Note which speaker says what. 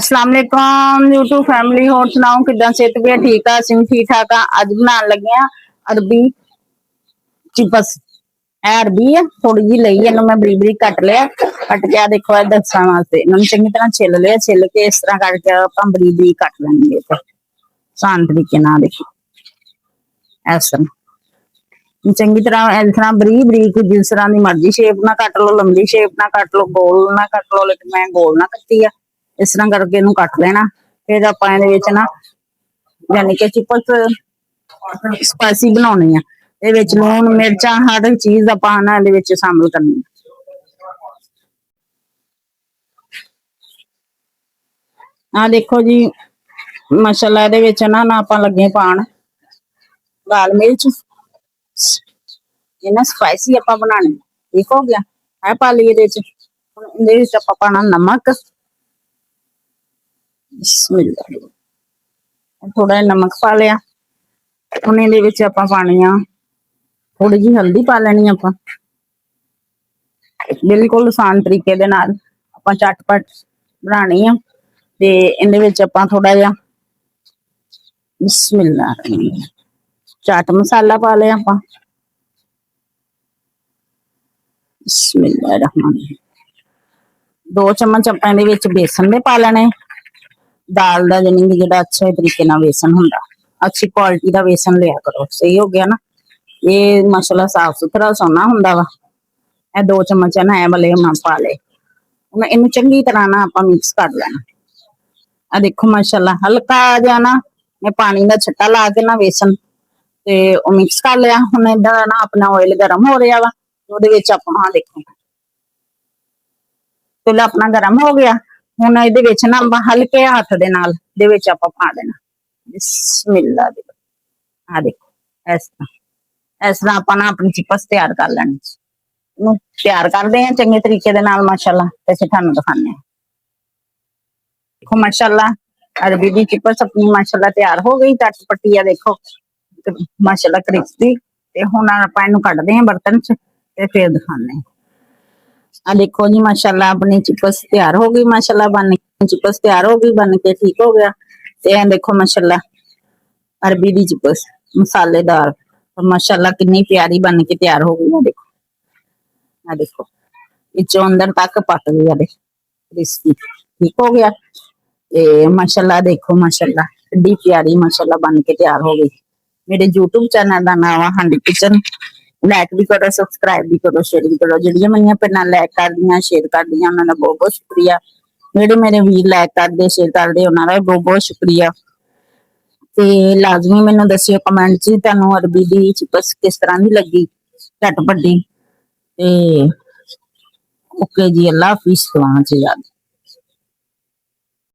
Speaker 1: अस्सलाम वालेकुम YouTube family, होर सुनाओ किदां सेहत भी ठीक आ? असीं ठीक ठाक आ। अज बनान लगे आ अरबी चिप्स। ए अरबी है, थोड़ी जी लई, इन्हू मैं बरीक बरीक कट लिया। कट के देखो ए दसन वास्ते इन्हू चंगी तरह छिल लिया। छिल के इस तरह करके आपां बरीक बरीक कट लेंगे आसान तरीके नाल। देखो इस तरह चंगी तरह इस तरह बरीक बरीक जिस तरह की मर्जी शेप ना कट लो, लंबी शेप ना कट लो, गोल ना कट लो, लेकिन मैं गोल ना कट्टी है। इस तरह करके इनू कट लेना। फिर आप ना यानी कि चिप्स स्पाइसी बनानी है। ये लून मिर्चा हर एक चीज आना शामिल करनी। आ देखो जी मसाला ना आप लगे पान लाल मिर्च, ये ना स्पाइसी आप बनाने। ठीक हो गया है, पा ली पाना नमक, थोड़ा नमक पा लिया। हम ये पानी आ थोड़ी जी हल्दी पा लेनी। आप बिल्कुल आसान तरीके दे नाल आप झटपट बनानी है। ते इहदे विच आपां थोड़ा जिहा बिस्मिल्लाह चाट मसाला पा लिया। आपां बिस्मिल्लाह रहमान 2 चम्मच आपां इहदे विच बेसन दे पा लेने। दाल दा यानी कि जिहड़ा अच्छे तरीके नाल बेसन हुंदा, अच्छी क्वालिटी दा बेसन लिया करो। सही हो गया ना। ये मसाला साफ सुथरा सोना हुंदा वा। ए 2 चम्मच ना ए वाले हम पा ले। इनू चंगी तरह ना आप मिक्स कर लेना। आ देखो माशाल्लाह हल्का जा ना मैं पानी का छट्टा ला के ना बेसन ते ओ मिक्स कर लिया। हुण इधर ना अपना ऑयल गर्म हो रहा वा, ओदे विच आपां देखो तेल अपना गर्म हो गया। हुण इहदे विच ना हल्के हाथ दे नाल दे विच आपां पा देना। बिस्मिल्लाह आ देखो इस तरह आपां ना अपनी चिप्स तैयार कर लेनी। तैयार करते हैं चंगे तरीके दे नाल माशाल्लाह ते असीं तुहानूं दिखाने। देखो माशाल्लाह अरबी दी चिप्स अपनी माशाल्लाह तैयार हो गई। चटपटी है देखो माशाल्लाह क्रिस्पी। ते हुण आपां इहनूं कढदे हैं बर्तन च ते फिर दिखाने। आ देखो जी माशाल्लाह अपनी चिप्स तैयार हो गई। माशाल्लाह बन चिप्स तैयार हो गई, बन के ठीक हो गया। ते देखो माशाल्लाह अरबी दी चिप्स मसालेदार माशाल्लाह कितनी प्यारी बन के तैयार हो गई है। देखो आ देखो इचों अंदर तक पक गया क्रिस्पी। ठीक हो गया। ते माशाल्लाह देखो माशाल्लाह कितनी प्यारी माशाल्लाह बन के तैयार हो गई। मेरे यूट्यूब चैनल का नाम है हांडी किचन। लाइक भी करो, सब्सक्राइब भी करो, शेयर भी करो। जिहड़ियां मेरियां भैणां लाइक कर दियां, शेयर कर दियां, उन्हां दा बहुत बहुत शुक्रिया। जेहड़े मेरे वीर लाइक करदे, शेयर करदे, उन्हां दा बहुत बहुत शुक्रिया। ते लाजमी मैनूं दस्सिओ कमेंट च तुहानूं अरबी दी चिप्स किस तरह दी लगी, झटपटी। ते ओके जी, अल्लाह हाफिज़।